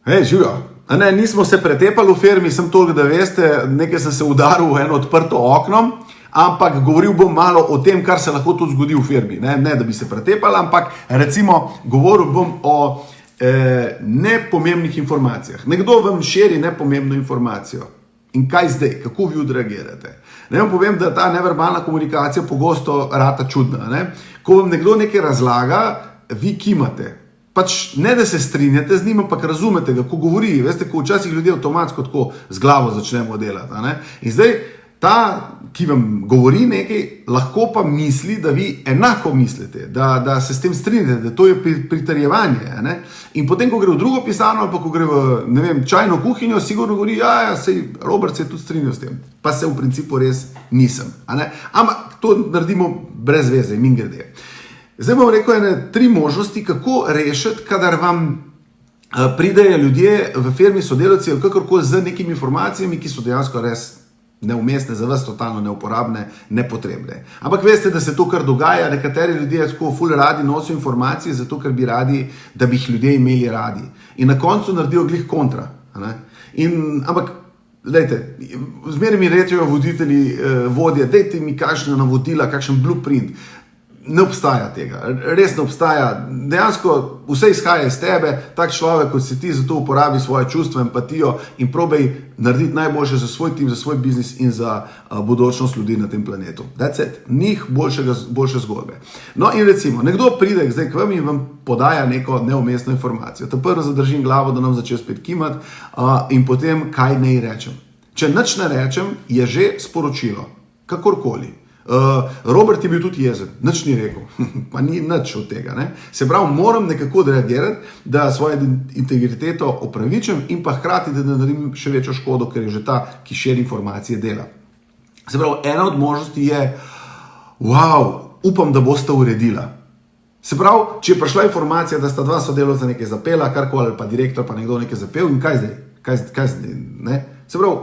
Hej, živijo. Ne, nismo se pretepali v firmi, sem toliko, da veste, nekaj sem se udaril v eno odprto okno, ampak govoril bom malo o tem, kar se lahko tudi zgodi v firmi. Ne, da bi se pretepali, ampak recimo govoril bom o nepomembnih informacijah. Nekdo vam širi nepomembno informacijo. In kaj zdaj? Kako vi odreagirate? Ne vam povem, da ta neverbalna komunikacija pogosto rata čudna. Ne? Ko vam nekdo nekaj razlaga, vi kimate. Pač ne, da se strinjate z njim, ampak razumete ga, ko govori. Veste, ko včasih ljudje avtomatsko tako z glavo začnemo delati. Ne? In zdaj ta, ki vam govori nekaj, lahko pa misli, da vi enako mislite, da se s tem strinjate, da to je pritrjevanje. Ne? In potem, ko gre v drugo pisarno ali pa ko gre v, ne vem, čajno kuhinjo, sigurno govori, sej Robert se je tudi strinjal s tem. Pa se v principu res nisem. Ampak to naredimo brez veze, mingrede. Zdaj bom rekel 3 možnosti, kako rešiti, kadar vam pridejo ljudje v firmi, sodelavci ali kakorkoli z nekimi informacijami, ki so dejansko res neumestne, za vas totalno neuporabne, nepotrebne. Ampak veste, da se to kar dogaja, nekateri ljudje tako ful radi nosijo informacije, zato ker bi radi, da bi jih ljudje imeli radi. In na koncu naredijo glih kontra. Ampak, dajte, zmeraj mi rečejo voditelji, vodje, dajte mi kakšna navodila, kakšen blueprint. Ne obstaja tega, res ne obstaja. Dejansko vse izhaja iz tebe, tak človek, kot si ti, zato uporabi svoje čustvo, empatijo in probaj narediti najboljše za svoj tim, za svoj biznis in za bodočnost ljudi na tem planetu. That's it. Njih boljše zgodbe. No in recimo, nekdo pride zdaj k vam in vam podaja neko neumestno informacijo. Ta prvo zadržim glavo, da nam začne spet kimati in potem kaj naj rečem. Če nič ne rečem, je že sporočilo. Kakorkoli. Robert je bil tudi jezen, nič ni rekel, pa ni nič od tega. Ne? Se pravi, moram nekako reagirati, da svojo integriteto opravičim in pa hkrati, da naredim še večjo škodo, ker je že ta, ki širi informacije, dela. Se pravi, ena od možnosti je, upam, da boste uredila. Se pravi, če je prišla informacija, da sta 2 sodelavca nekaj zapela, karkoli, pa direktor, pa nekdo nekaj zapel in kaj zdaj? Kaj zdaj? Ne? Se pravi,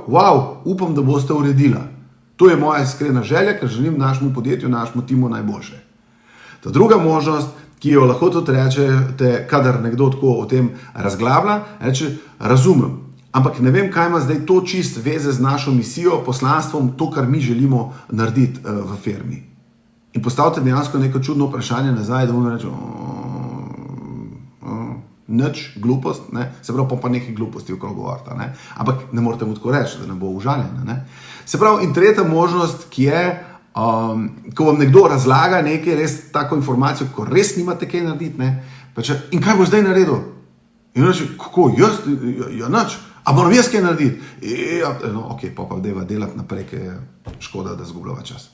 upam, da boste uredila. To je moja iskrena želja, ker želim našemu podjetju, našemu timu najboljše. Ta druga možnost, ki jo lahko tudi rečete, kadar nekdo tako o tem razglablja, reče, razumem, ampak ne vem, kaj ima zdaj to čist veze z našo misijo, poslanstvom, to, kar mi želimo narediti v firmi. In postavite dejansko neko čudno vprašanje nazaj, da bomo reči, nič, glupost, ne? Se pravi, pa nekaj gluposti okrog govorita, ne? Ampak ne morate mu tako reči, da ne bo užaljena. Ne? Se pravi, in tretja možnost, ki je, ko vam nekdo razlaga nekaj, res tako informacijo, ko res nimate kaj narediti, ne? Če, in kaj bo zdaj naredil? In reče, kako, jaz? Ja, nič. A moram jaz kaj narediti? Ok, pa deva delati naprej, ker je škoda, da zgubljava čas.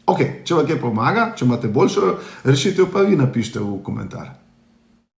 Ok, če vam kaj pomaga, če imate boljšo rešitev, pa vi napišite v komentar.